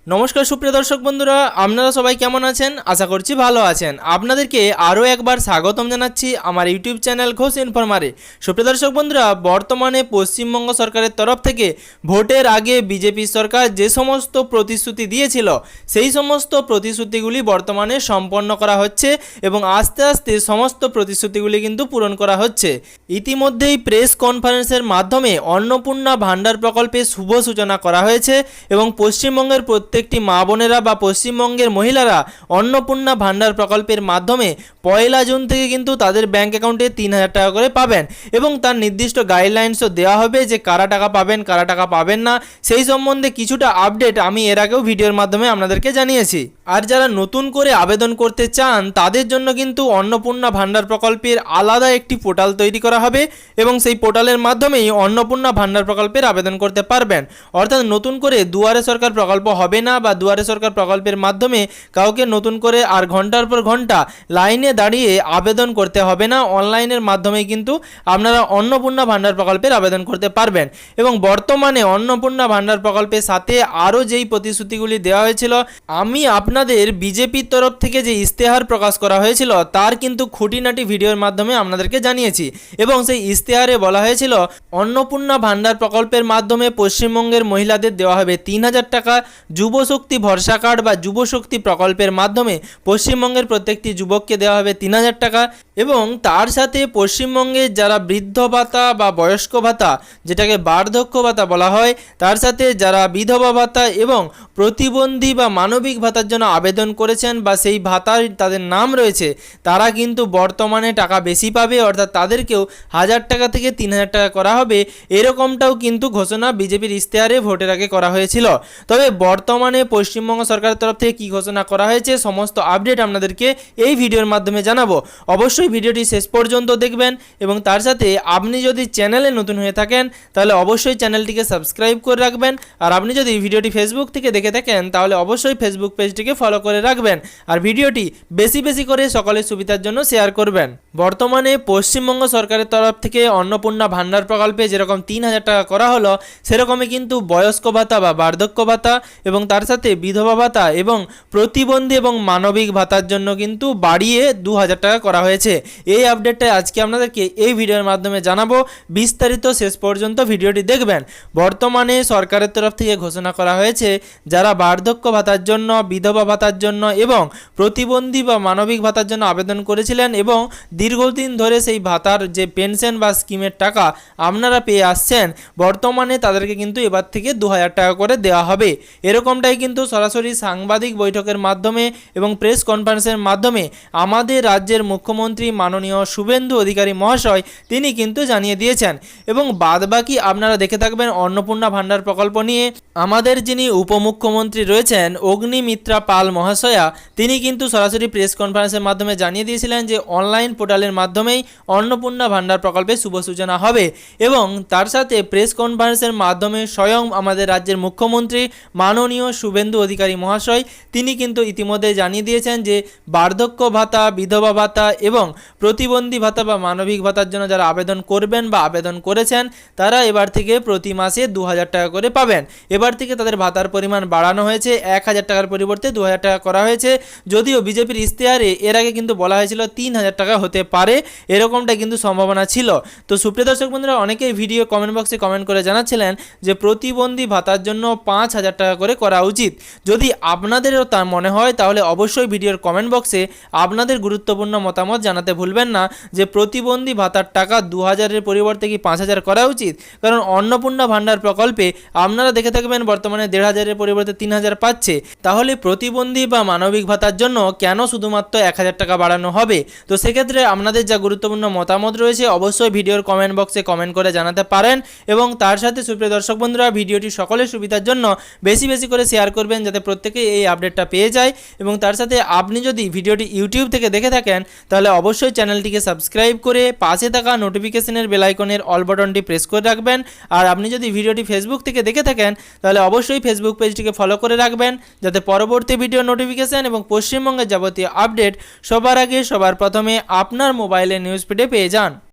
নমস্কার সুপ্রিয় দর্শক বন্ধুরা, আপনারা সবাই কেমন আছেন? আশা করছি ভালো আছেন। আপনাদেরকে আরও একবার স্বাগতম জানাচ্ছি আমার ইউটিউব চ্যানেল ঘোষ ইনফরমারে। সুপ্রিয় দর্শক বন্ধুরা, বর্তমানে পশ্চিমবঙ্গ সরকারের তরফ থেকে ভোটের আগে বিজেপি সরকার যে সমস্ত প্রতিশ্রুতি দিয়েছিল সেই সমস্ত প্রতিশ্রুতিগুলি বর্তমানে সম্পন্ন করা হচ্ছে এবং আস্তে আস্তে সমস্ত প্রতিশ্রুতিগুলি কিন্তু পূরণ করা হচ্ছে। ইতিমধ্যেই প্রেস কনফারেন্সের মাধ্যমে অন্নপূর্ণা ভাণ্ডার প্রকল্পে শুভ সূচনা করা হয়েছে এবং পশ্চিমবঙ্গের প্রত্যেকটি মা বোনেরা বা পশ্চিমবঙ্গের মহিলারা অন্নপূর্ণা ভাণ্ডার প্রকল্পের মাধ্যমে 1 জুন থেকে কিন্তু তাদের ব্যাঙ্ক অ্যাকাউন্টে 3,000 টাকা করে পাবেন এবং তার নির্দিষ্ট গাইডলাইন্সও দেওয়া হবে যে কারা টাকা পাবেন কারা টাকা পাবেন না। সেই সম্বন্ধে কিছুটা আপডেট আমি এর আগেও ভিডিওর মাধ্যমে আপনাদেরকে জানিয়েছি। আর যারা নতুন করে আবেদন করতে চান তাদের জন্য কিন্তু অন্নপূর্ণা ভাণ্ডার প্রকল্পের আলাদা একটি পোর্টাল তৈরি করা হবে এবং সেই পোর্টালের মাধ্যমেই অন্নপূর্ণা ভাণ্ডার প্রকল্পের আবেদন করতে পারবেন। অর্থাৎ নতুন করে দুয়ারে সরকার প্রকল্প হবে না বা দুয়ারে সরকার প্রকল্পের মাধ্যমে কাউকে নতুন করে আর ঘন্টার পর ঘন্টা লাইনে দাঁড়িয়ে আবেদন করতে হবে না। অনলাইনের মাধ্যমেই কিন্তু আপনারা অন্নপূর্ণা ভাণ্ডার প্রকল্পের আবেদন করতে পারবেন এবং বর্তমানে অন্নপূর্ণা ভাণ্ডার প্রকল্পের সাথে আরও যেই প্রতিশ্রুতিগুলি দেওয়া হয়েছিল, আমি আপনাদের বিজেপির তরফ থেকে যে ইশতেহার প্রকাশ করা হয়েছিল তার কিন্তু খুঁটিনাটি ভিডিওর মাধ্যমে আপনাদেরকে জানিয়েছি এবং সেই ইশতেহারে বলা হয়েছিল অন্নপূর্ণা ভাণ্ডার প্রকল্পের মাধ্যমে পশ্চিমবঙ্গের মহিলাদের দেওয়া হবে 3,000 টাকা, যুবশক্তি ভরসা কার্ড বা যুবশক্তি প্রকল্পের মাধ্যমে পশ্চিমবঙ্গের প্রত্যেকটি যুবককে দেওয়া হবে 3,000 টাকা এবং তার সাথে পশ্চিমবঙ্গের যারা বৃদ্ধ ভাতা বা বয়স্ক ভাতা যেটাকে বার্ধক্য ভাতা বলা হয়, তার সাথে যারা বিধবা ভাতা এবং প্রতিবন্ধী বা মানবিক ভাতার জন্য আবেদন করেছেন বা সেই ভাতার তাদের নাম রয়েছে তারা কিন্তু বর্তমানে টাকা বেশি পাবে, অর্থাৎ তাদেরকেও 1,000 টাকা থেকে 3,000 টাকা করা হবে। এরকমটাও কিন্তু ঘোষণা বিজেপির ইশতেহারে ভোটের আগে করা হয়েছিল। তবে বর্তমানে পশ্চিমবঙ্গ সরকারের তরফ থেকে কী ঘোষণা করা হয়েছে সমস্ত আপডেট আপনাদেরকে এই ভিডিওর মাধ্যমে জানাবো। অবশ্যই ভিডিওটি শেষ পর্যন্ত দেখবেন এবং তার সাথে আপনি যদি চ্যানেলে নতুন হয়ে থাকেন তাহলে অবশ্যই চ্যানেলটিকে সাবস্ক্রাইব করে রাখবেন। আর আপনি যদি ভিডিওটি ফেসবুক থেকে দেখে থাকেন তাহলে অবশ্যই ফেসবুক পেজটিকে ফলো করে রাখবেন আর ভিডিওটি বেশি বেশি করে সকলের সুবিধার জন্য শেয়ার করবেন। বর্তমানে পশ্চিমবঙ্গ সরকারের তরফ থেকে অন্নপূর্ণা ভাণ্ডার প্রকল্পে যেরকম 3,000 টাকা করা হলো সেরকমই কিন্তু বয়স্ক ভাতা বা বার্ধক্য ভাতা এবং তার সাথে বিধবা ভাতা এবং প্রতিবন্ধী এবং মানবিক ভাতার জন্য কিন্তু বাড়িয়ে 2,000 টাকা করা হয়েছে। এই আপডেটটা আজকে আপনাদেরকে এই ভিডিওর মাধ্যমে জানাবো, বিস্তারিত শেষ পর্যন্ত ভিডিওটি দেখবেন। বর্তমানে সরকারের তরফ থেকে ঘোষণা করা হয়েছে যারা বার্ধক্য ভাতার জন্য, বিধবা ভাতার জন্য এবং প্রতিবন্ধী বা মানবিক ভাতার জন্য আবেদন করেছিলেন এবং দীর্ঘদিন ধরে সেই ভাতার যে পেনশন বা স্কিমের টাকা আপনারা পেয়ে আসছেন, বর্তমানে তাদেরকে কিন্তু এবার থেকে 2,000 টাকা করে দেওয়া হবে। এরকমটাই কিন্তু সরাসরি সাংবাদিক বৈঠকের মাধ্যমে এবং প্রেস কনফারেন্সের মাধ্যমে আমাদের রাজ্যের মুখ্যমন্ত্রী মাননীয় শুভেন্দু অধিকারী মহাশয় তিনি কিন্তু জানিয়ে দিয়েছেন এবং বাদবাকি আপনারা দেখে থাকবেন অন্নপূর্ণা ভাণ্ডার প্রকল্প নিয়ে আমাদের যিনি উপমুখ্যমন্ত্রী রয়েছেন অগ্নিমিত্রা পাল মহাশয়া তিনি কিন্তু সরাসরি প্রেস কনফারেন্সের মাধ্যমে জানিয়ে দিয়েছিলেন যে অনলাইন পোর্টালের মাধ্যমেই অন্নপূর্ণা ভাণ্ডার প্রকল্পের শুভ সূচনা হবে এবং তার সাথে প্রেস কনফারেন্সের মাধ্যমে স্বয়ং আমাদের রাজ্যের মুখ্যমন্ত্রী মাননীয় শুভেন্দু অধিকারী মহাশয় তিনি কিন্তু ইতিমধ্যে জানিয়ে দিয়েছেন যে বার্ধক্য ভাতা, বিধবা ভাতা এবং প্রতিবন্ধী ভাতা বা মানবিক ভাতার জন্য যারা আবেদন করবেন বা আবেদন করেছেন তারা এবার থেকে প্রতি মাসে 2,000 টাকা করে পাবেন। এবার থেকে তাদের ভাতার পরিমাণ বাড়ানো হয়েছে, 1,000 টাকার পরিবর্তে 2,000 টাকা করা হয়েছে। যদিও বিজেপির ইশতেহারে এর আগে কিন্তু বলা হয়েছিল 3,000 টাকা হতে পারে, এরকমটা কিন্তু সম্ভাবনা ছিল। তো সুপ্রিয় দর্শক বন্ধুরা, অনেকেই ভিডিও কমেন্ট বক্সে কমেন্ট করে জানাচ্ছিলেন যে প্রতিবন্ধী ভাতার জন্য 5,000 টাকা করে করা উচিত। যদি আপনাদেরও তা মনে হয় তাহলে অবশ্যই ভিডিওর কমেন্ট বক্সে আপনাদের গুরুত্বপূর্ণ মতামত জানাতে ভুলবেন না যে প্রতিবন্ধী ভাতার টাকা 2,000-এর পরিবর্তে কি 5,000 করা উচিত। কারণ অন্নপূর্ণা ভাণ্ডার প্রকল্পে আপনারা দেখে থাকবেন বর্তমানে 1,500-এর পরিবর্তে 3,000 পাচ্ছে, তাহলে প্রতিবন্ধী বা মানবিক ভাতার জন্য কেন শুধুমাত্র 1,000 টাকা বাড়ানো হবে। তো সেক্ষেত্রে আপনাদের যা গুরুত্বপূর্ণ মতামত রয়েছে অবশ্যই ভিডিওর কমেন্ট বক্সে কমেন্ট করে জানাতে পারেন এবং তার সাথে সুপ্রিয় দর্শক বন্ধুরা ভিডিওটি সকলের সুবিধার জন্য বেশি বেশি করে শেয়ার করবেন যাতে প্রত্যেকেই এই আপডেটটা পেয়ে যায় এবং তার সাথে আপনি যদি ভিডিওটি ইউটিউব থেকে দেখে থাকেন তাহলে অবশ্যই চ্যানেলটিকে সাবস্ক্রাইব করে পাশে থাকা নোটিফিকেশনের বেল আইকনের অল বাটনটি প্রেস করে রাখবেন। আর আপনি যদি ভিডিওটি ফেসবুক থেকে দেখে থাকেন তাহলে অবশ্যই ফেসবুক পেজটিকে ফলো করে রাখবেন যাতে পরবর্তী ভিডিও নোটিফিকেশন এবং পশ্চিমবঙ্গের যাবতীয় আপডেট সবার আগে সবার প্রথমে আপনার মোবাইলের নিউজ ফিডে পেয়ে যান।